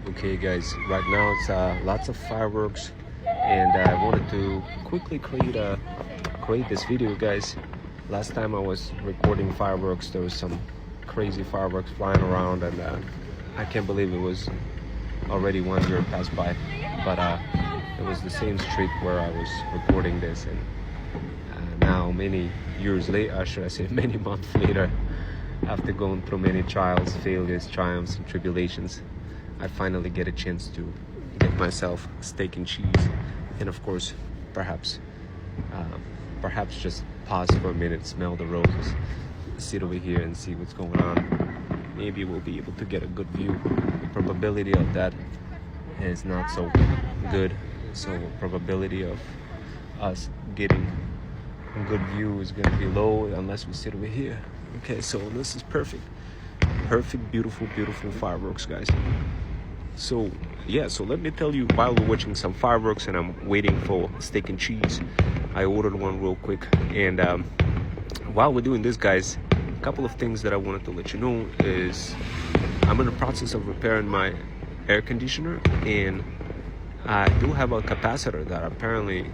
Okay guys, right now it's lots of fireworks, and I wanted to quickly create this video, guys. Last time I was recording fireworks, there was some crazy fireworks flying around, and I can't believe it was already 1 year passed by. But it was the same street where I was recording this, and now many years later, should I say many months later, after going through many trials, failures, triumphs, and tribulations, I finally get a chance to get myself steak and cheese, and of course, perhaps, just pause for a minute, smell the roses, sit over here and see what's going on. Maybe we'll be able to get a good view. The probability of that is not so good, so probability of us getting a good view is going to be low unless we sit over here. Okay, so this is perfect, beautiful fireworks, guys. So yeah, so let me tell you, while we're watching some fireworks and I'm waiting for steak and cheese, I ordered one real quick. And while we're doing this, guys, a couple of things that I wanted to let you know is I'm in the process of repairing my air conditioner, and I do have a capacitor that apparently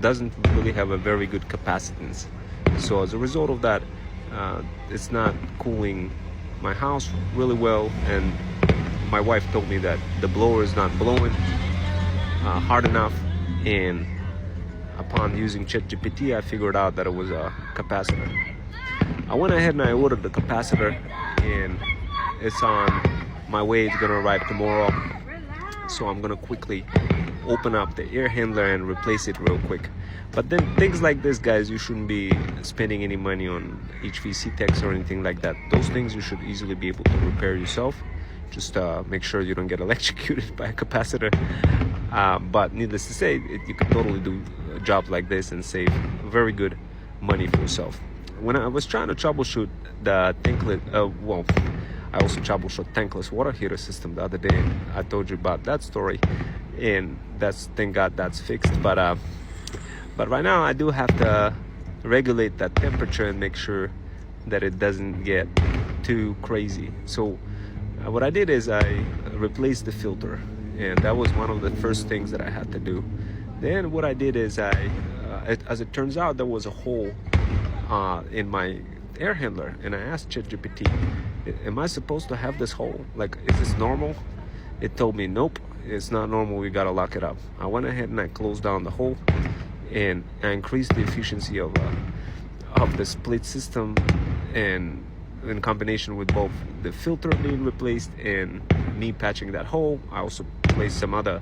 doesn't really have a very good capacitance. So as a result of that, it's not cooling my house really well, and my wife told me that the blower is not blowing hard enough, and upon using ChatGPT, I figured out that it was a capacitor. I went ahead and I ordered the capacitor, and it's on my way. It's gonna arrive tomorrow, so I'm gonna quickly open up the air handler and replace it real quick. But then things like this, guys, you shouldn't be spending any money on HVC techs or anything like that. Those things you should easily be able to repair yourself. Just make sure you don't get electrocuted by a capacitor. But needless to say, you can totally do jobs like this and save very good money for yourself. When I was trying to troubleshoot the tankless, I also troubleshoot tankless water heater system the other day. I told you about that story, and thank God that's fixed. But right now I do have to regulate that temperature and make sure that it doesn't get too crazy. So what I did is I replaced the filter, and that was one of the first things that I had to do. Then what I did is as it turns out, there was a hole in my air handler, and I asked ChatGPT, am I supposed to have this hole? Like, is this normal? It told me, nope, it's not normal, we gotta lock it up. I went ahead and I closed down the hole, and I increased the efficiency of the split system, and in combination with both the filter being replaced and me patching that hole, I also placed some other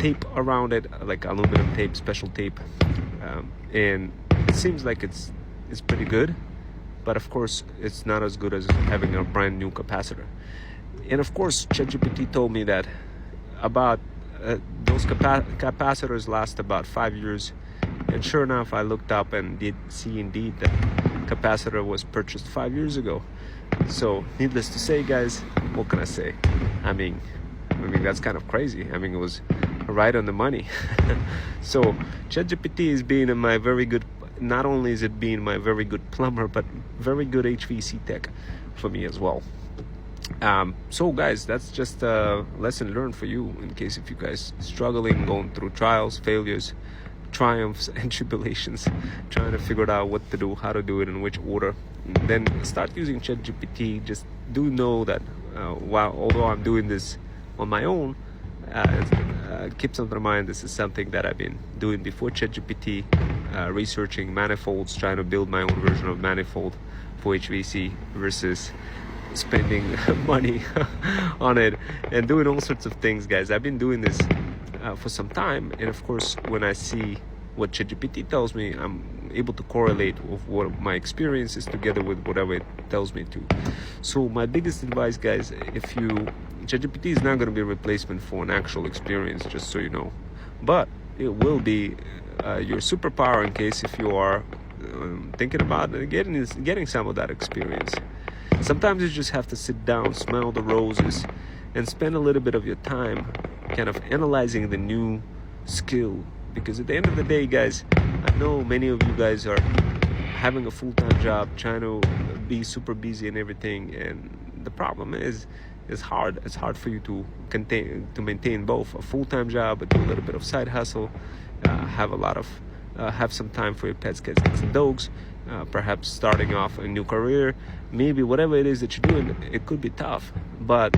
tape around it, like aluminum tape, special tape, and it seems like it's pretty good. But of course, it's not as good as having a brand new capacitor. And of course, ChatGPT told me that about those capacitors last about 5 years. And sure enough, I looked up and did see indeed that capacitor was purchased 5 years ago. So needless to say, guys, what can I say? I mean that's kind of crazy. I mean, it was right on the money. So ChatGPT is being my very good, not only is it being my very good plumber, but very good HVC tech for me as well. So guys, that's just a lesson learned for you, in case if you guys struggling, going through trials, failures, triumphs, and tribulations, trying to figure out what to do, how to do it, in which order. Then start using ChatGPT. Just do know that although I'm doing this on my own, keep something in mind, this is something that I've been doing before ChatGPT, researching manifolds, trying to build my own version of manifold for HVC versus spending money on it and doing all sorts of things, guys. I've been doing this for some time, and of course, when I see what ChatGPT tells me, I'm able to correlate with what my experience is together with whatever it tells me to. So my biggest advice, guys, ChatGPT is not going to be a replacement for an actual experience, just so you know, but it will be your superpower in case if you are thinking about getting some of that experience. Sometimes you just have to sit down, smell the roses, and spend a little bit of your time kind of analyzing the new skill. Because at the end of the day, guys, I know many of you guys are having a full-time job, trying to be super busy and everything, and the problem is it's hard. It's hard for you to maintain both a full-time job, but do a little bit of side hustle, have some time for your pets, cats, and dogs. Perhaps starting off a new career, maybe whatever it is that you're doing, it could be tough. But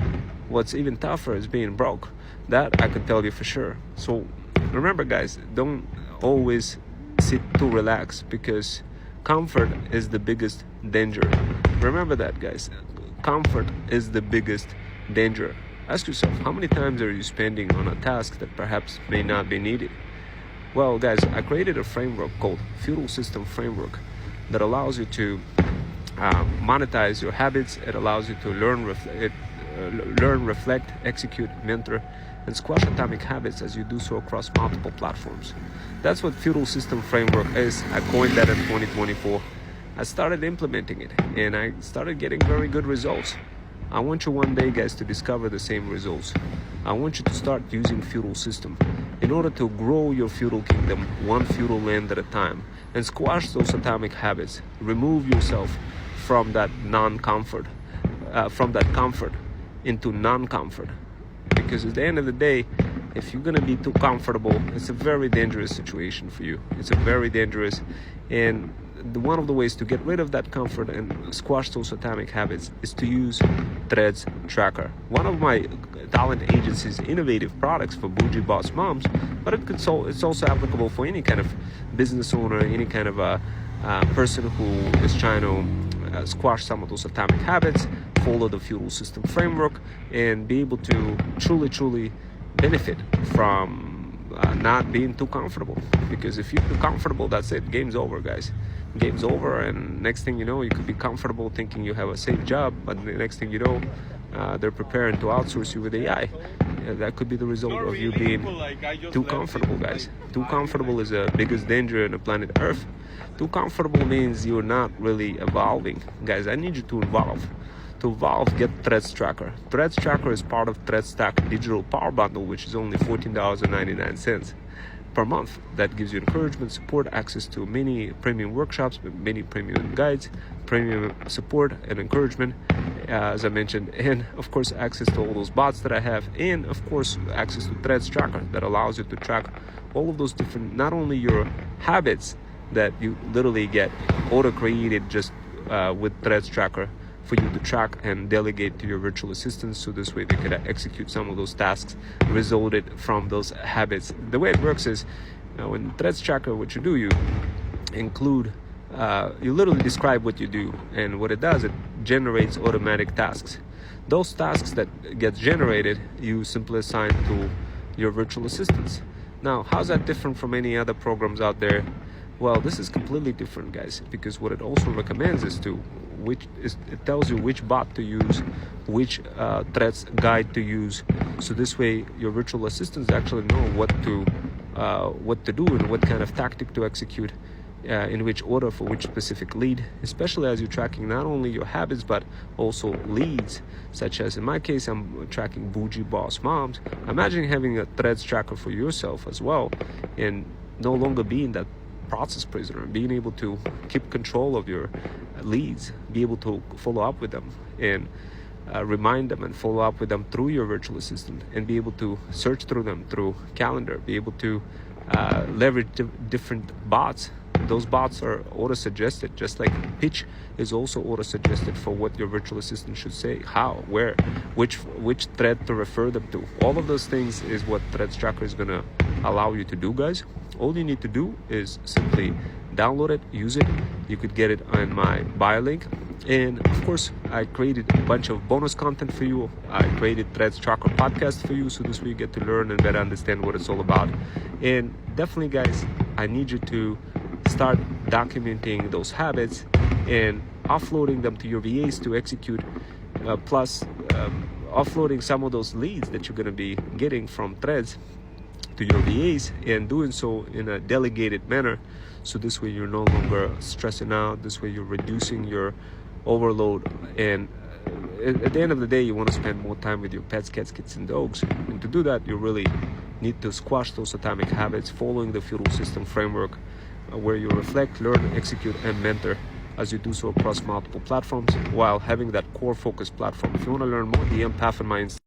what's even tougher is being broke. That I can tell you for sure. So remember, guys, don't always sit too relaxed, because comfort is the biggest danger. Remember that, guys. Comfort is the biggest danger. Ask yourself, how many times are you spending on a task that perhaps may not be needed? Well, guys, I created a framework called Feudal System Framework that allows you to monetize your habits. It allows you to learn, reflect, execute, mentor, and squash atomic habits as you do so across multiple platforms. That's what Feudal System Framework is. I coined that in 2024. I started implementing it, and I started getting very good results. I want you one day, guys, to discover the same results. I want you to start using Feudal System in order to grow your feudal kingdom one feudal land at a time, and squash those atomic habits. Remove yourself from that comfort into non-comfort. Because at the end of the day, if you're going to be too comfortable, it's a very dangerous situation for you. It's a very dangerous, and one of the ways to get rid of that comfort and squash those atomic habits is to use Threads Tracker. One of my talent agency's innovative products for bougie boss moms, but it's also applicable for any kind of business owner, any kind of a person who is trying to squash some of those atomic habits, follow the Feudal System Framework, and be able to truly benefit from not being too comfortable. Because if you're too comfortable, that's it. Game's over, guys. Game's over, and next thing you know, you could be comfortable thinking you have a safe job, but the next thing you know, they're preparing to outsource you with AI. That could be the result of you being too comfortable, guys. Too comfortable is the biggest danger on the planet Earth. Too comfortable means you're not really evolving. Guys, I need you to evolve. To evolve, get Threads Tracker. Threads Tracker is part of Threads Stack Digital Power Bundle, which is only $14.99 per month. That gives you encouragement, support, access to many premium workshops, many premium guides, premium support and encouragement, as I mentioned, and of course access to all those bots that I have, and of course access to Threads Tracker that allows you to track all of those different, not only your habits that you literally get auto-created just with Threads Tracker, for you to track and delegate to your virtual assistants, so this way they could execute some of those tasks resulted from those habits. The way it works is, when Threads Tracker, what you do, you include, you literally describe what you do, and what it does, it generates automatic tasks. Those tasks that get generated, you simply assign to your virtual assistants. Now, how's that different from any other programs out there? Well, this is completely different, guys, because what it also recommends is it tells you which bot to use, which Threads guide to use. So this way, your virtual assistants actually know what to do and what kind of tactic to execute, in which order for which specific lead. Especially as you're tracking not only your habits but also leads, such as in my case, I'm tracking bougie boss moms. Imagine having a Threads Tracker for yourself as well, and no longer being that process prisoner, being able to keep control of your leads, be able to follow up with them and remind them and follow up with them through your virtual assistant, and be able to search through them through calendar, be able to leverage different bots. Those bots are auto-suggested, just like pitch is also auto-suggested for what your virtual assistant should say, how, where, which thread to refer them to. All of those things is what Threads Tracker is going to allow you to do, guys. All you need to do is simply download it, use it. You could get it on my bio link. And of course, I created a bunch of bonus content for you. I created Threads Tracker podcast for you, so this way you get to learn and better understand what it's all about. And definitely, guys, I need you to start documenting those habits and offloading them to your VAs to execute, plus offloading some of those leads that you're going to be getting from Threads to your VAs, and doing so in a delegated manner. So this way you're no longer stressing out. This way you're reducing your overload. And at the end of the day, you want to spend more time with your pets, cats, kids, and dogs. And to do that, you really need to squash those atomic habits, following the Feudal System Framework, where you reflect, learn, execute, and mentor as you do so across multiple platforms while having that core focus platform. If you want to learn more, DM Path in my Instagram.